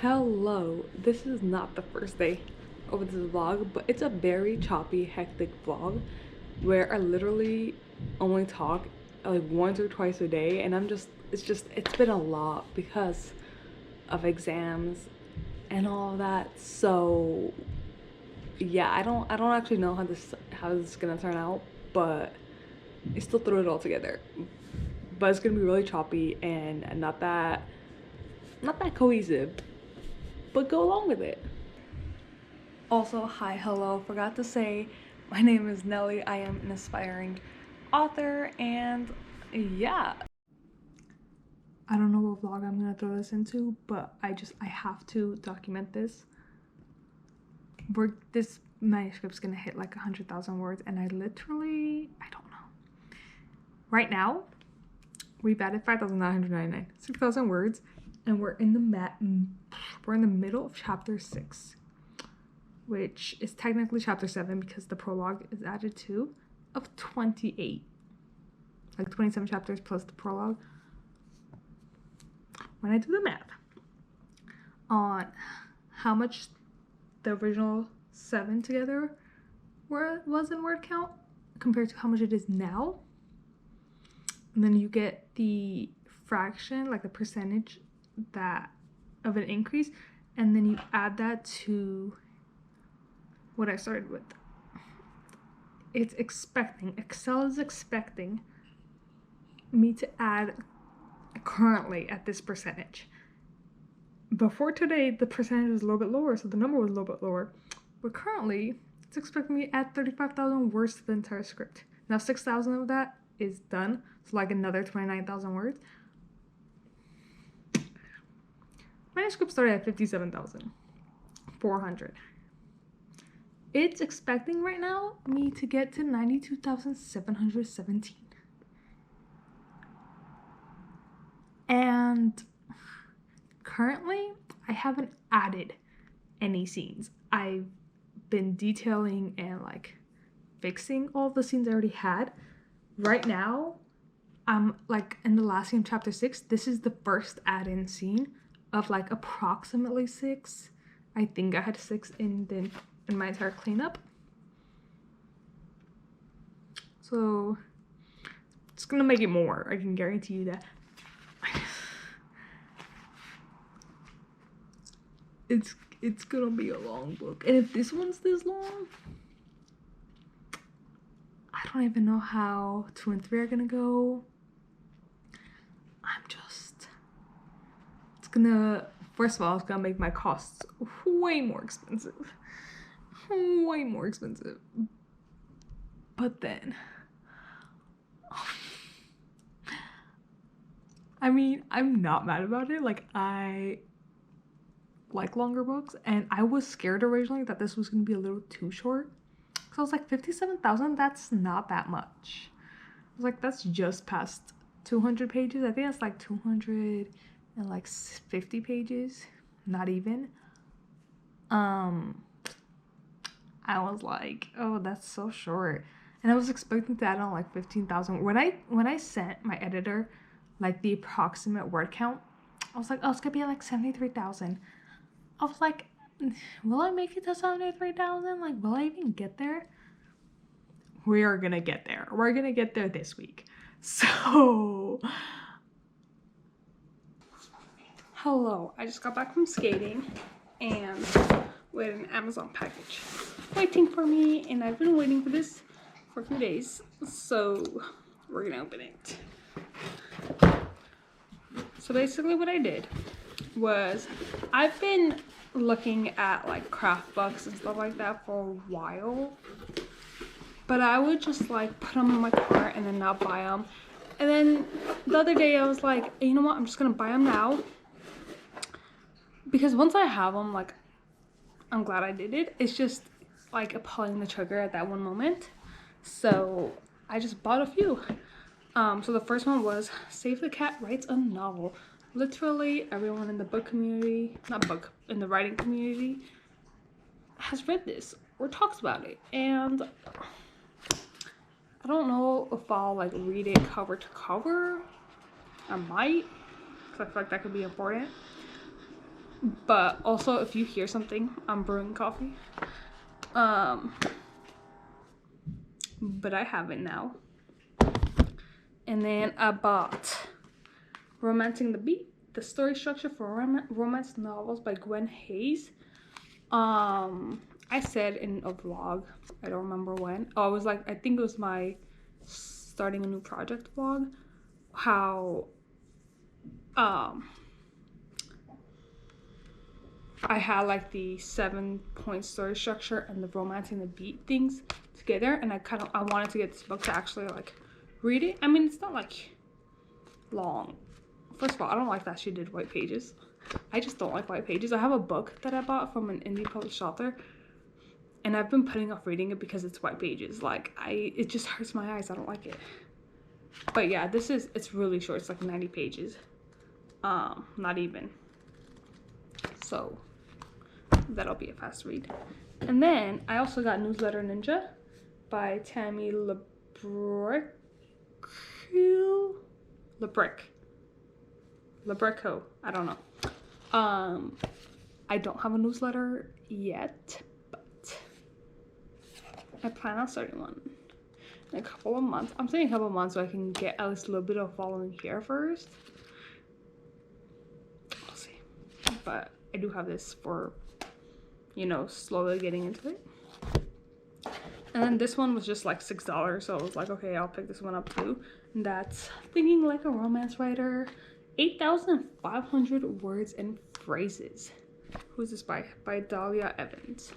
Hello, this is not the first day of this vlog, but it's a very choppy, hectic vlog where I literally only talk like once or twice a day, and it's been a lot because of exams and all of that. So yeah, I don't actually know how this is gonna turn out, but I still threw it all together. But it's gonna be really choppy and not that cohesive, but go along with it. Also, hi, hello, forgot to say, my name is Nelly. I am an aspiring author, and yeah. I don't know what vlog I'm gonna throw this into, but I have to document this. This manuscript's gonna hit like 100,000 words, and I don't know. Right now, we've added 5,999, 6,000 words, and we're in the middle of chapter 6. Which is technically chapter 7 because the prologue is added to, of 28. Like 27 chapters plus the prologue. When I do the math on how much the original 7 together was in word count compared to how much it is now, and then you get the fraction, like the percentage that of an increase, and then you add that to what I started with. Excel is expecting me to add currently at this percentage. Before today, the percentage was a little bit lower, so the number was a little bit lower. But currently, it's expecting me to add 35,000 words to the entire script. Now, 6,000 of that is done, so like another 29,000 words. Manuscript started at 57,400. It's expecting right now me to get to 92,717. And currently, I haven't added any scenes. I've been detailing and like fixing all the scenes I already had. Right now, I'm like in the last scene, chapter 6. This is the first add-in scene of like approximately 6. I think I had 6 in my entire cleanup. So it's gonna make it more. I can guarantee you that. It's gonna be a long book, and if this one's this long, I don't even know how 2 and 3 are gonna go. First of all, it's gonna make my costs way more expensive. But then, I mean, I'm not mad about it. Like, I like longer books, and I was scared originally that this was gonna be a little too short. So I was like, 57,000, that's not that much. I was like, that's just past 200 pages. I think that's like 250 pages, not even. I was like, oh, that's so short. And I was expecting to add on like 15,000. When I sent my editor like the approximate word count, I was like, oh, it's gonna be like 73,000. I was like, will I make it to 73,000? Like, will I even get there? We are gonna get there. We're gonna get there this week. So, hello. I just got back from skating and we had an Amazon package waiting for me, and I've been waiting for this for a few days. So, we're gonna open it. So basically what I did was, I've been looking at like craft books and stuff like that for a while, but I would just like put them in my cart and then not buy them. And then the other day I was like, you know what, I'm just gonna buy them now, because once I have them, like, I'm glad I did it. It's just like pulling the trigger at that one moment. So I just bought a few. So the first one was Save the Cat Writes a Novel. Literally everyone in the book community, in the writing community, has read this or talks about it. And I don't know if I'll like read it cover to cover. I might, because I feel like that could be important. But also, if you hear something, I'm brewing coffee. But I have it now. And then I bought Romancing the Beat, the story structure for romance novels by Gwen Hayes. I said in a vlog, I don't remember when. Oh, it was like, I think it was my starting a new project vlog, how I had like the 7-point story structure and the Romancing the Beat things together, and I wanted to get this book to actually like read it. I mean, it's not like long. First of all, I don't like that she did white pages. I just don't like white pages. I have a book that I bought from an indie published author, and I've been putting off reading it because it's white pages. Like, it just hurts my eyes. I don't like it. But yeah, it's really short. It's like 90 pages. Not even. So that'll be a fast read. And then I also got Newsletter Ninja by Tammy Labrecco. I don't know. I don't have a newsletter yet, but I plan on starting one in a couple of months. I'm saying a couple of months so I can get at least a little bit of following here first. We'll see. But I do have this for, you know, slowly getting into it. And then this one was just like $6, so I was like, okay, I'll pick this one up too. And that's Thinking Like a Romance Writer, 8,500 words and phrases. Who's this by? By Dahlia Evans.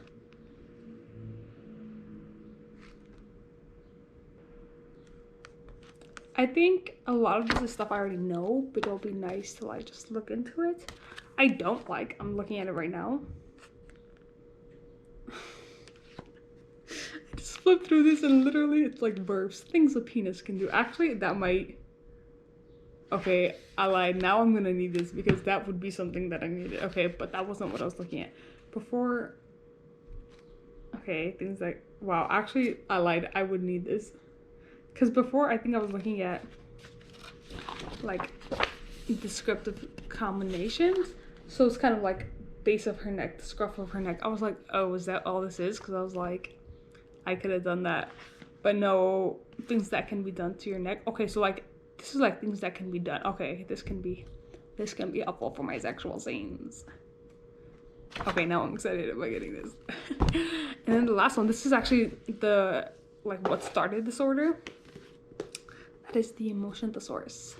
I think a lot of this is stuff I already know, but it'll be nice to like just look into it. I'm looking at it right now. I just flipped through this and literally it's like verbs, things a penis can do. Actually, that might, okay, I lied. Now I'm gonna need this because that would be something that I needed. Okay, but that wasn't what I was looking at before. Okay, things like, wow, actually I lied. I would need this because before I think I was looking at like descriptive combinations. So it's kind of like base of her neck, the scruff of her neck. I was like, oh, is that all this is? Because I was like, I could have done that. But no, things that can be done to your neck. Okay, so like, this is like things that can be done. Okay, this can be helpful for my sexual scenes. Okay, now I'm excited about getting this. And then the last one, this is actually the, like, what started disorder. That is The Emotion Thesaurus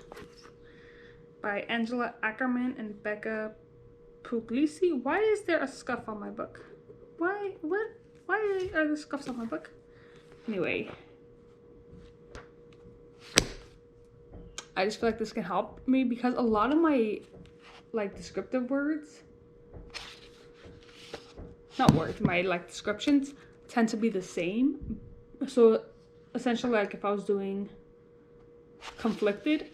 by Angela Ackerman and Becca Puglisi. Why is there a scuff on my book? Why are there scuffs on my book? Anyway, I just feel like this can help me because a lot of my like descriptive words, not words, my like descriptions tend to be the same. So essentially, like if I was doing conflicted,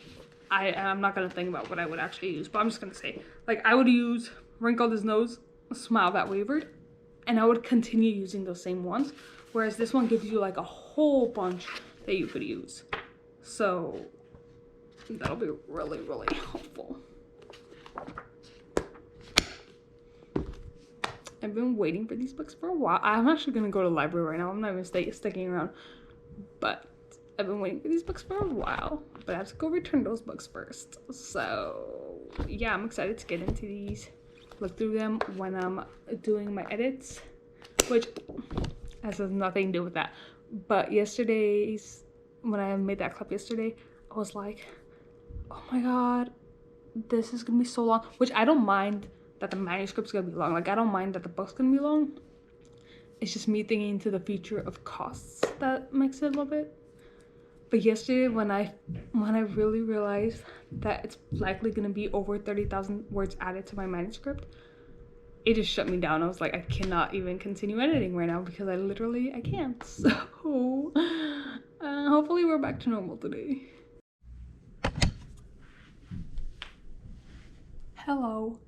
I'm not gonna think about what I would actually use, but I'm just gonna say, like, I would use wrinkled his nose, smile that wavered, and I would continue using those same ones, whereas this one gives you like a whole bunch that you could use. So that'll be really, really helpful. I've been waiting for these books for a while. I'm actually gonna go to the library right now. I'm not even sticking around, but I've been waiting for these books for a while, but I have to go return those books first. So yeah, I'm excited to get into these, look through them when I'm doing my edits, which has nothing to do with that. But when I made that clip yesterday, I was like, oh my god, this is gonna be so long, which I don't mind that the manuscript's gonna be long. Like, I don't mind that the book's gonna be long. It's just me thinking to the future of costs that makes it a little bit. But yesterday, when I really realized that it's likely gonna be over 30,000 words added to my manuscript, it just shut me down. I was like, I cannot even continue editing right now because I can't. So hopefully we're back to normal today. Hello.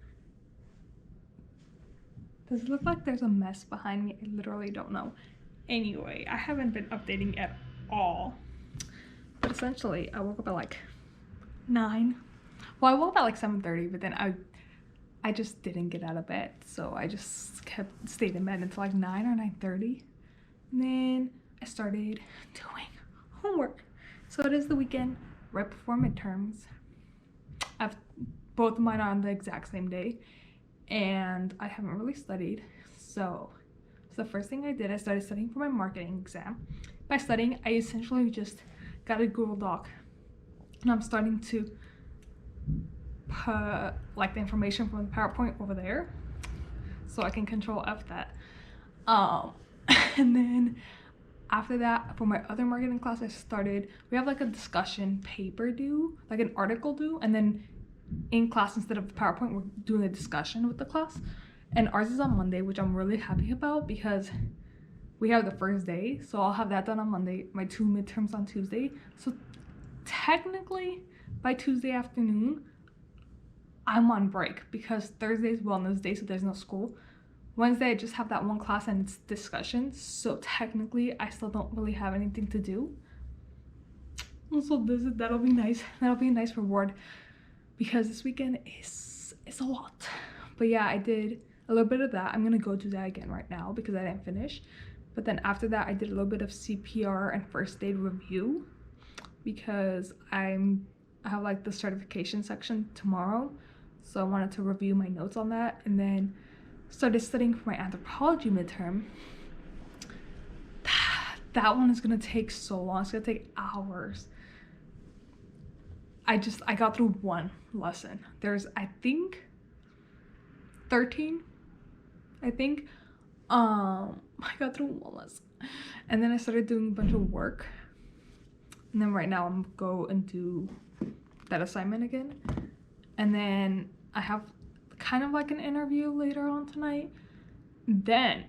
Does it look like there's a mess behind me? I literally don't know. Anyway, I haven't been updating at all. But essentially, I woke up at like 9. Well, I woke up at like 7:30, but then I I just didn't get out of bed, so I just stayed in bed until like 9 or 9:30. And then I started doing homework. So it is the weekend right before midterms. I've both of mine are on the exact same day, and I haven't really studied. So the first thing I did, I started studying for my marketing exam. By studying, I essentially just got a Google Doc, and I'm starting to put like the information from the PowerPoint over there, so I can Control F that. And then after that, for my other marketing class, we have like a discussion paper due, like an article due, and then in class, instead of the PowerPoint, we're doing a discussion with the class. And ours is on Monday, which I'm really happy about because we have the first day, so I'll have that done on Monday, my 2 midterms on Tuesday. So technically, by Tuesday afternoon, I'm on break because Thursday is wellness day, so there's no school. Wednesday, I just have that one class and it's discussion, so technically, I still don't really have anything to do. So that'll be nice. That'll be a nice reward because this weekend is a lot. But yeah, I did a little bit of that. I'm gonna go do that again right now because I didn't finish. But then after that, I did a little bit of CPR and first aid review because I have like the certification section tomorrow, so I wanted to review my notes on that, and then started studying for my anthropology midterm. That one is gonna take so long. It's gonna take hours. I got through one lesson. There's, I think, 13. I got through one lesson, and then I started doing a bunch of work, and then right now I'm gonna go and do that assignment again, and then I have kind of like an interview later on tonight. Then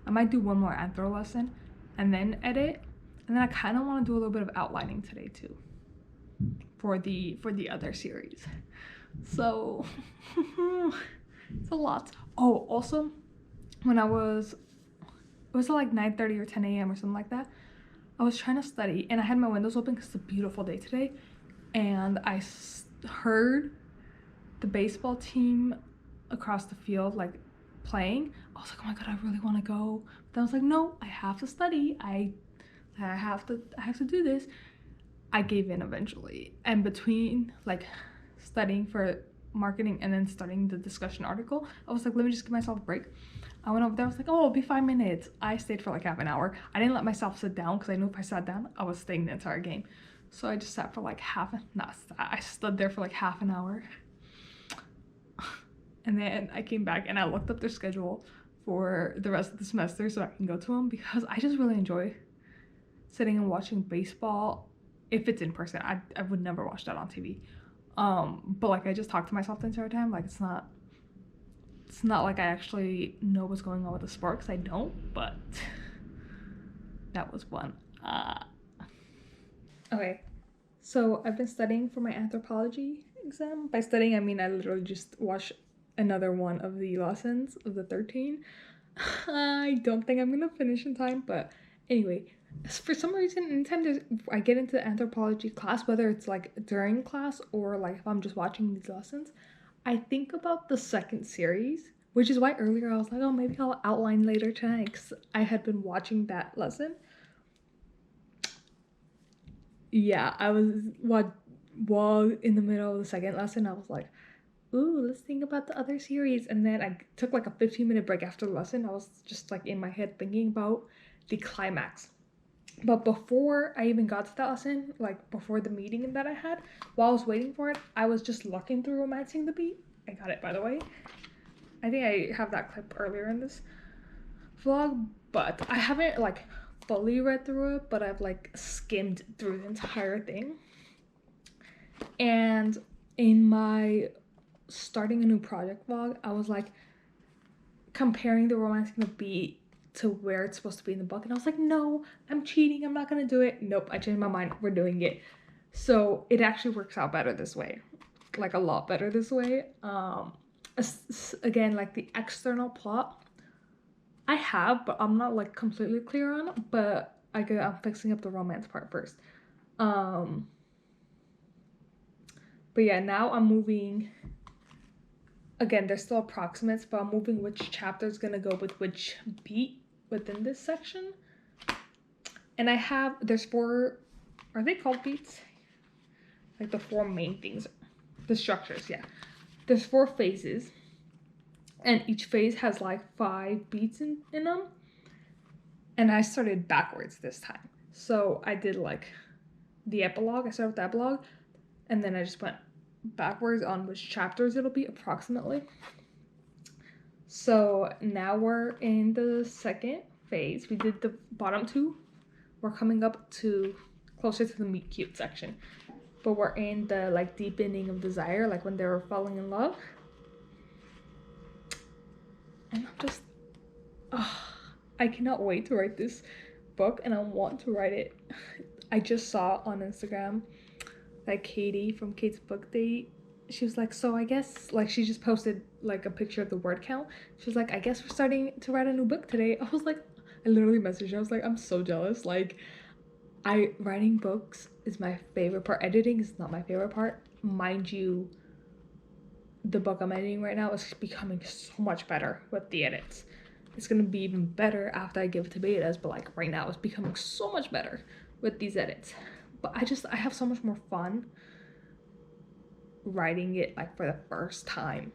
I might do one more anthro lesson and then edit, and then I kind of want to do a little bit of outlining today too for the other series. So it's a lot. Oh, also, when it was like 9:30 or 10 a.m. or something like that, I was trying to study and I had my windows open because it's a beautiful day today, and I heard the baseball team across the field like playing. I was like, oh my god, I really want to go. But then I was like, no, I have to study. I have to do this. I gave in eventually, and between like studying for marketing and then starting the discussion article, I was like, let me just give myself a break. I went over there, I was like, oh, it'll be 5 minutes. I stayed for like half an hour. I didn't let myself sit down because I knew if I sat down, I was staying the entire game. So I just sat for like I stood there for like half an hour. And then I came back and I looked up their schedule for the rest of the semester so I can go to them, because I just really enjoy sitting and watching baseball. If it's in person, I would never watch that on TV. But like I just talk to myself the entire time. Like it's not like I actually know what's going on with the sport, because I don't, but that was one. Okay, so I've been studying for my anthropology exam. By studying, I mean I literally just watched another one of the lessons of the 13. I don't think I'm gonna finish in time, but anyway, for some reason, anytime I get into the anthropology class, whether it's like during class or like if I'm just watching these lessons, I think about the second series, which is why earlier I was like, oh, maybe I'll outline later tonight, because I had been watching that lesson. Yeah, I was while in the middle of the second lesson, I was like, ooh, let's think about the other series. And then I took like a 15-minute break after the lesson. I was just like in my head thinking about the climax. But before I even got to that lesson, like before the meeting that I had, while I was waiting for it, I was just looking through Romancing the Beat. I got it, by the way. I think I have that clip earlier in this vlog, but I haven't like fully read through it, but I've like skimmed through the entire thing. And in my starting a new project vlog, I was like comparing the Romancing the Beat to where it's supposed to be in the book, and I was like, no, I'm cheating, I'm not gonna do it. Nope, I changed my mind, we're doing it. So it actually works out better this way, like a lot better this way. Again, like the external plot I have, but I'm not like completely clear on it, but I'm fixing up the romance part first. But yeah, now I'm moving again, they're still approximates, but I'm moving which chapter is gonna go with which beat within this section. And I have, there's 4, are they called beats? Like the 4 main things, the structures, yeah. There's 4 phases, and each phase has like 5 beats in them. And I started backwards this time. So I did like the epilogue, I started with the epilogue, and then I just went backwards on which chapters it'll be approximately. So now we're in the second phase. We did the bottom 2. We're coming up to closer to the meet cute section. But we're in the like deepening of desire, like when they were falling in love. And I'm just, I cannot wait to write this book, and I want to write it. I just saw on Instagram that Katie from Kate's Book Date, she was like, so I guess, like, she just posted like a picture of the word count. She was like, I guess we're starting to write a new book today. I was like, I literally messaged her. I was like, I'm so jealous. Like, writing books is my favorite part. Editing is not my favorite part. Mind you, the book I'm editing right now is becoming so much better with the edits. It's gonna be even better after I give it to betas, but like right now it's becoming so much better with these edits. But I have so much more fun writing it like for the first time.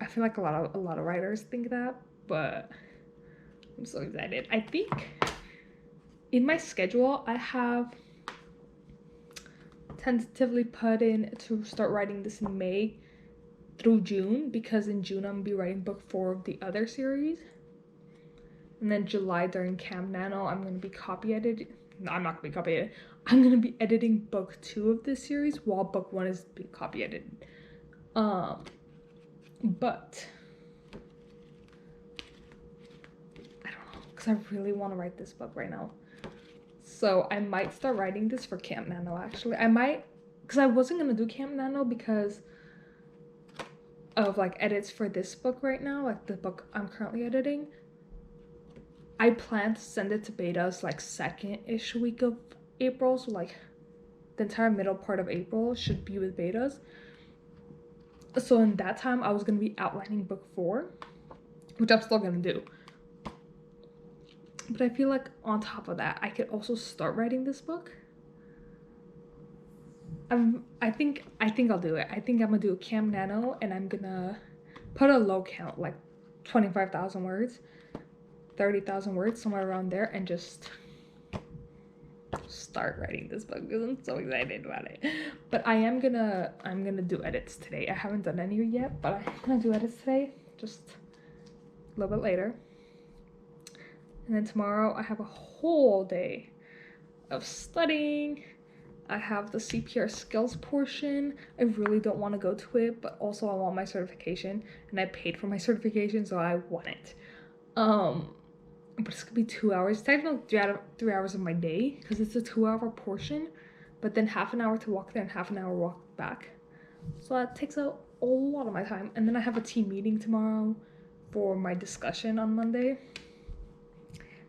I feel like a lot of writers think that, but I'm so excited. I think in my schedule I have tentatively put in to start writing this in May through June, because in June I'm gonna be writing book 4 of the other series, and then July during Camp Nano I'm gonna be copy editing. No, I'm not gonna be copy editing. I'm gonna be editing book 2 of this series while book 1 is being copy edited. But I don't know, because I really want to write this book right now. So I might start writing this for Camp Nano, actually. I might, because I wasn't gonna do Camp Nano because of like edits for this book right now, like the book I'm currently editing. I plan to send it to betas like second-ish week of April, so like the entire middle part of April should be with betas. So in that time I was gonna be outlining book 4, which I'm still gonna do. But I feel like on top of that, I could also start writing this book. I think I'll do it. I think I'm gonna do a Camp Nano, and I'm gonna put a low count, like 25,000 words, 30,000 words, somewhere around there, and just start writing this book because I'm so excited about it. But I'm gonna do edits today. I haven't done any yet, but I'm gonna do edits today, just a little bit later. And then tomorrow I have a whole day of studying. I have the CPR skills portion. I really don't want to go to it, but also I want my certification, and I paid for my certification, so I want it. But it's gonna be 2 hours. Technically 3 hours of my day, because it's a 2-hour portion, but then half an hour to walk there and half an hour walk back. So that takes a lot of my time. And then I have a team meeting tomorrow for my discussion on Monday.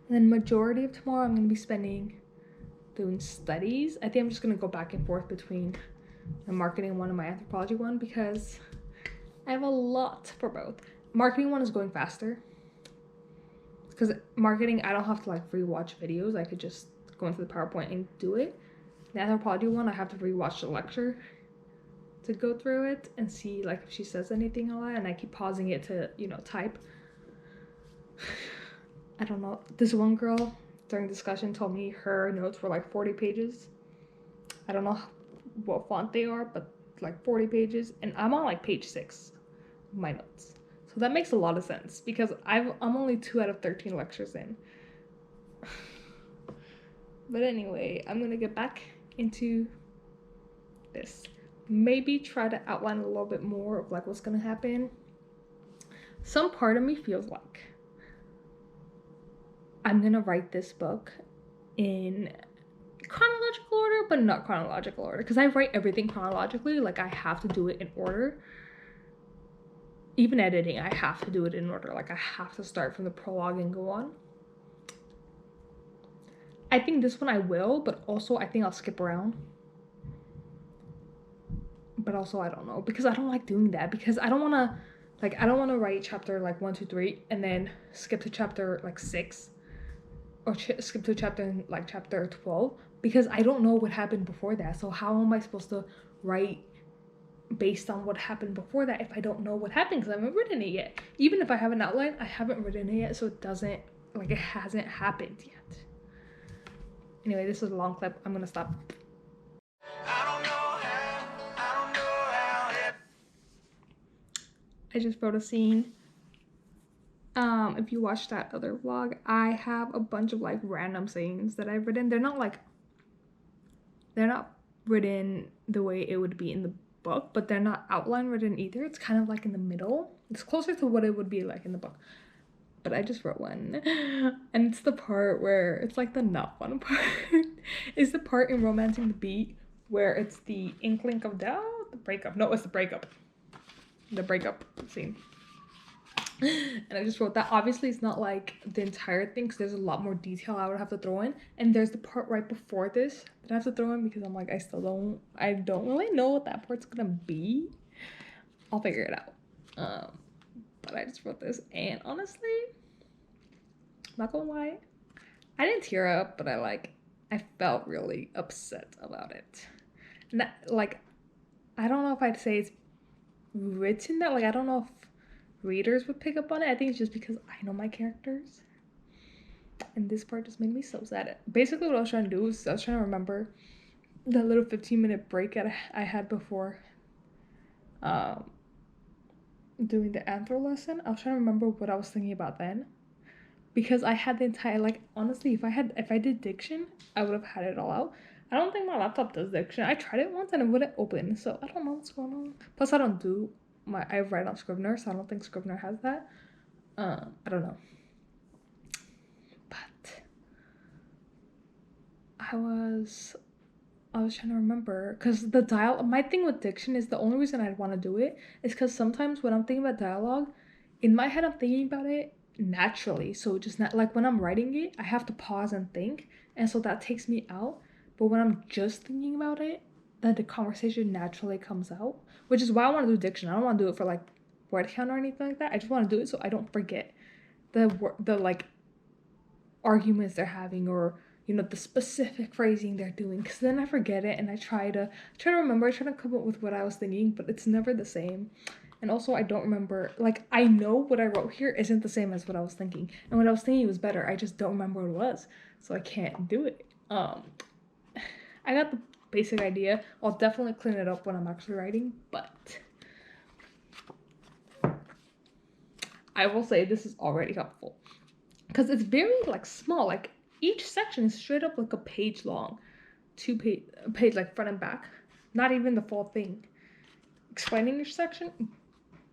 And then majority of tomorrow I'm gonna be spending doing studies. I think I'm just gonna go back and forth between my marketing one and my anthropology one, because I have a lot for both. Marketing one is going faster, because marketing I don't have to like rewatch videos. I could just go into the PowerPoint and do it. The anthropology one I have to rewatch the lecture to go through it and see like if she says anything a lot, and I keep pausing it to, you know, type. I don't know. This one girl during discussion told me her notes were like 40 pages. I don't know what font they are, but like 40 pages, and I'm on like page 6 of my notes. So that makes a lot of sense, because I'm only 2 out of 13 lectures in. But anyway, I'm gonna get back into this. Maybe try to outline a little bit more of like what's gonna happen. Some part of me feels like I'm gonna write this book in chronological order, but not chronological order, because I write everything chronologically. Like I have to do it in order. Even editing, I have to do it in order. Like I have to start from the prologue and go on. I think this one I will, but also I think I'll skip around. but also I don't know, because I don't like doing that, because I don't want to, like, I don't want to write chapter like 1, 2, 3 and then skip to chapter like 6, or skip to chapter like chapter 12, because I don't know what happened before that. So how am I supposed to write based on what happened before that if I don't know what happened, because I haven't written it yet? Even if I have an outline, I haven't written it yet, so it doesn't, like, it hasn't happened yet. Anyway, this is a long clip. I'm gonna stop. I just wrote a scene. If you watch that other vlog, I have a bunch of like random sayings that I've written. They're not written the way it would be in the book, but they're not outline written either. It's kind of like in the middle. It's closer to what it would be like in the book. But I just wrote one. And it's the part where it's like the not fun part. It's the part in Romancing the Beat where it's the inkling of the breakup. No, it's the breakup. The breakup scene. And I just wrote that. Obviously it's not like the entire thing, because there's a lot more detail I would have to throw in, and there's the part right before this that I have to throw in, because I'm like, I don't really know what that part's gonna be. I'll figure it out. But I just wrote this, and honestly, I'm not gonna lie, I didn't tear up, but I felt really upset about it. And that, like, I don't know if I'd say it's written that, like, I don't know if readers would pick up on it. I think it's just because I know my characters, and this part just made me so sad. Basically what I was trying to do is I was trying to remember the little 15-minute break that I had before doing the anthro lesson. I was trying to remember what I was thinking about then, because I had the entire, like, honestly, if I did diction, I would have had it all out. I don't think my laptop does diction. I tried it once and it wouldn't open, so I don't know what's going on. Plus I write on Scrivener, so I don't think Scrivener has that. I don't know. But I was trying to remember, because my thing with diction is the only reason I'd want to do it is because sometimes when I'm thinking about dialogue, in my head I'm thinking about it naturally. So just not like when I'm writing it, I have to pause and think, and so that takes me out. But when I'm just thinking about it, then the conversation naturally comes out, which is why I want to do diction. I don't want to do it for like word count or anything like that. I just want to do it so I don't forget the like arguments they're having, or the specific phrasing they're doing, because then I forget it, and I try to remember. I try to come up with what I was thinking, but it's never the same. And also I don't remember, like, I know what I wrote here isn't the same as what I was thinking, and what I was thinking was better. I just don't remember what it was, so I can't do it. I got the basic idea. I'll definitely clean it up when I'm actually writing, but I will say this is already helpful, because it's very like small. Like, each section is straight up like a page long, page like front and back, not even the full thing explaining each section,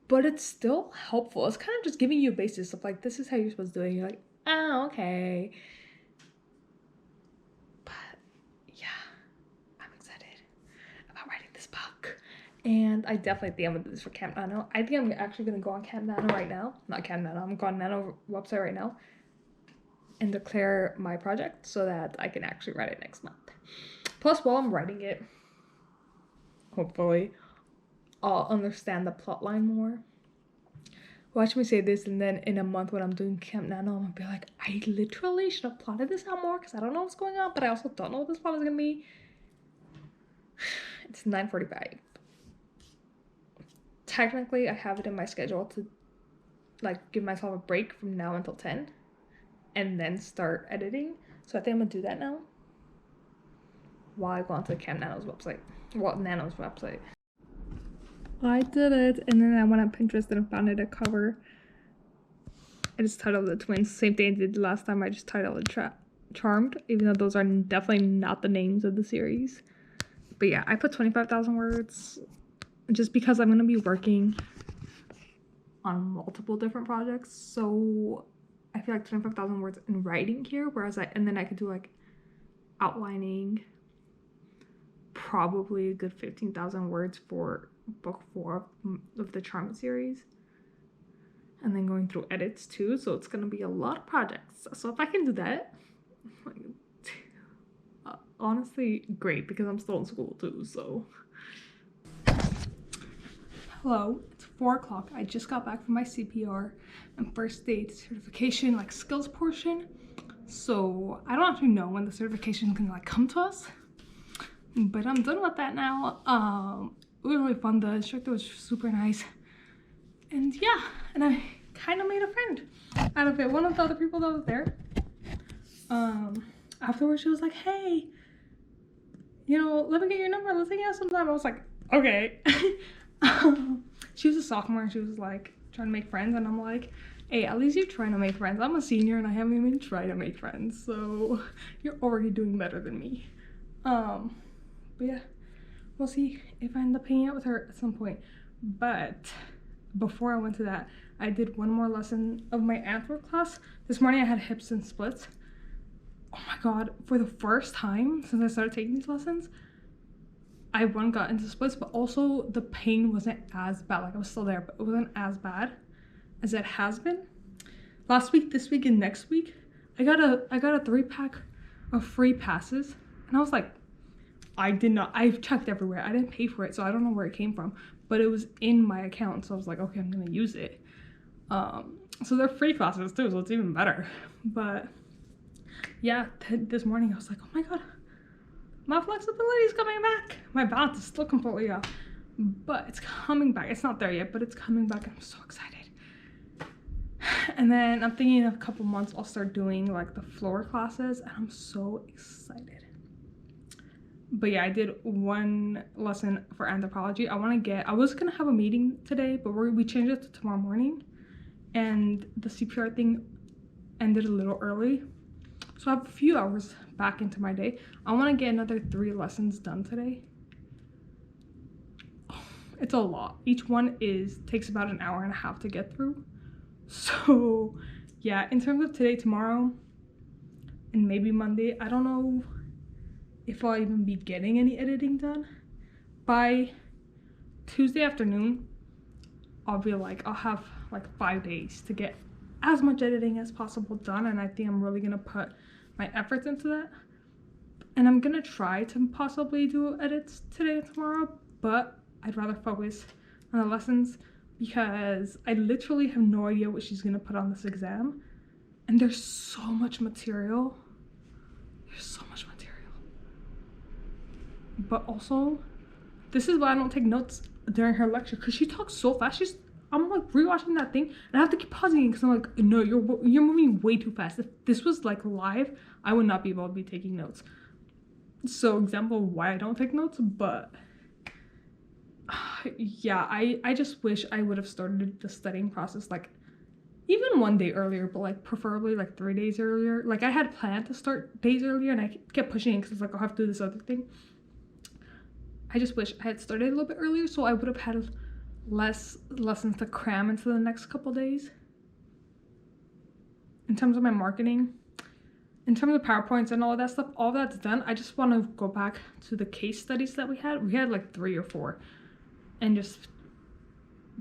but it's still helpful. It's kind of just giving you a basis of like, this is how you're supposed to do it. You're like, oh, okay. But yeah, I'm excited about writing this book, and I definitely think I'm gonna do this for Camp Nano. I think I'm actually gonna go on Camp Nano right now. Not Camp Nano, I'm going on Nano website right now and declare my project so that I can actually write it next month. Plus, while I'm writing it, hopefully I'll understand the plotline more. Watch me say this, and then in a month when I'm doing Camp Nano, I'm gonna be like, I literally should have plotted this out more, because I don't know what's going on, but I also don't know what this plot is gonna be. It's 9:45. Technically, I have it in my schedule to like give myself a break from now until 10 and then start editing. So I think I'm gonna do that now while I go onto Camp Nano's website. Well, Nano's website. I did it, and then I went on Pinterest and found it a cover. I just titled it Twins. Same thing I did last time. I just titled it Charmed, even though those are definitely not the names of the series. But yeah, I put 25,000 words just because I'm gonna be working on multiple different projects. So I feel like 25,000 words in writing here, and then I could do like outlining, probably a good 15,000 words for book 4 of the Charmed series, and then going through edits too. So it's gonna be a lot of projects. So if I can do that, honestly, great, because I'm still in school too. So hello, it's 4 o'clock. I just got back from my CPR and first aid certification, like skills portion. So I don't actually know when the certification can like come to us, but I'm done with that now. It was really fun. The instructor was super nice, and yeah, and I kind of made a friend out of it. One of the other people that was there, afterwards she was like, hey, you know, let me get your number, let's hang out sometime. I was like, okay. She was a sophomore and she was like trying to make friends, and I'm like, hey, at least you're trying to make friends. I'm a senior and I haven't even tried to make friends, so you're already doing better than me. But yeah, we'll see if I end up hanging out with her at some point. But before I went to that, I did one more lesson of my antwerp class. This morning I had hips and splits. Oh my god, for the first time since I started taking these lessons, I got into splits, but also the pain wasn't as bad. Like I was still there, but it wasn't as bad as it has been. Last week, this week, and next week, I got a 3-pack of free passes, and I was like, I've checked everywhere. I didn't pay for it, so I don't know where it came from, but it was in my account, so I was like, okay, I'm gonna use it. So they're free classes too, so it's even better. But yeah, this morning I was like, oh my god, my flexibility is coming back. My balance is still completely off, but it's coming back. It's not there yet, but it's coming back. I'm so excited. And then I'm thinking in a couple months I'll start doing like the floor classes, and I'm so excited. But yeah, I did one lesson for anthropology. I was gonna have a meeting today, but we changed it to tomorrow morning, and the CPR thing ended a little early, so I have a few hours back into my day. I want to get another 3 lessons done today. It's a lot. Each one takes about an hour and a half to get through. So yeah, in terms of today, tomorrow, and maybe Monday, I don't know if I'll even be getting any editing done. By Tuesday afternoon, I'll have like 5 days to get as much editing as possible done, and I think I'm really gonna put my efforts into that. And I'm gonna try to possibly do edits today and tomorrow, but I'd rather focus on the lessons because I literally have no idea what she's gonna put on this exam, and there's so much material. But also, this is why I don't take notes during her lecture, because she talks so fast. I'm like rewatching that thing, and I have to keep pausing it because I'm like, no, you're moving way too fast. If this was like live, I would not be able to be taking notes. So example why I don't take notes, but yeah, I just wish I would have started the studying process like even 1 day earlier, but like preferably like 3 days earlier. Like I had planned to start days earlier, and I kept pushing it because it's like I'll have to do this other thing. I just wish I had started a little bit earlier, so I would have had less lessons to cram into the next couple days. In terms of my marketing, in terms of PowerPoints and all of that stuff, all that's done. I just want to go back to the case studies that we had. We had like 3 or 4, and just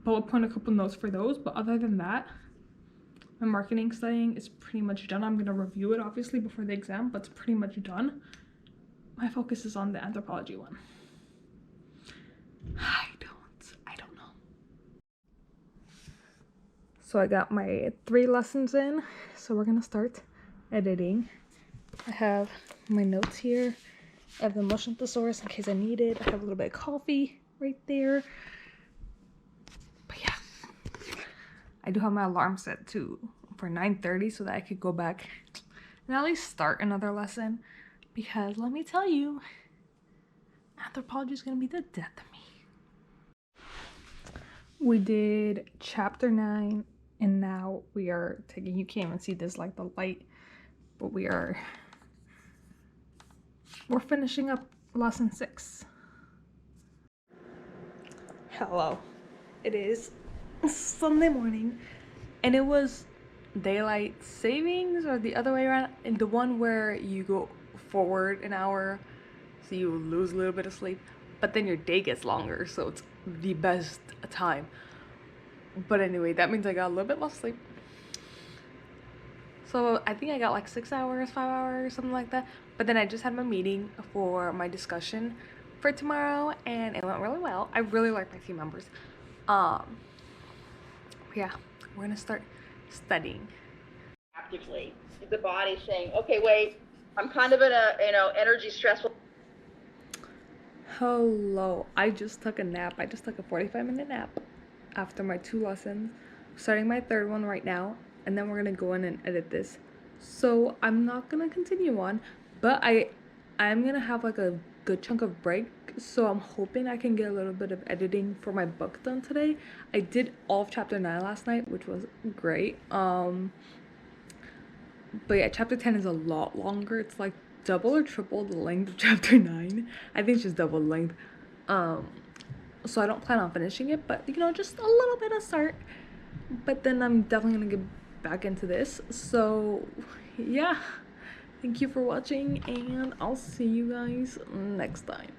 bullet point a couple notes for those. But other than that, my marketing studying is pretty much done. I'm going to review it obviously before the exam, but it's pretty much done. My focus is on the anthropology one. I don't know. So I got my 3 lessons in, so we're gonna start editing. I have my notes here. I have the motion thesaurus in case I need it. I have a little bit of coffee right there. But yeah, I do have my alarm set for 9:30 so that I could go back and at least start another lesson, because let me tell you, anthropology is gonna be the death of me. We did chapter 9, and now we are taking, you can't even see this like the light, but we're finishing up lesson 6. Hello. It is Sunday morning, and it was daylight savings, or the other way around, and the one where you go forward an hour so you lose a little bit of sleep, but then your day gets longer, so it's the best time. But anyway, that means I got a little bit less sleep, so I think I got like 6 hours, 5 hours, something like that. But then I just had my meeting for my discussion for tomorrow, and it went really well. I really like my team members. Yeah, we're gonna start studying. Actively, the body saying, okay, wait, I'm kind of in a, energy stressful. Hello, I just took a nap. I just took a 45-minute nap after my 2 lessons. Starting my third one right now, and then we're gonna go in and edit this. So I'm not gonna continue on, but I'm gonna have like a good chunk of break. So I'm hoping I can get a little bit of editing for my book done today. I did all of chapter 9 last night, which was great. But yeah, chapter 10 is a lot longer. It's like double or triple the length of chapter 9. I think it's just double the length. So I don't plan on finishing it, but just a little bit of start. But then I'm definitely gonna get back into this. So yeah, thank you for watching, and I'll see you guys next time.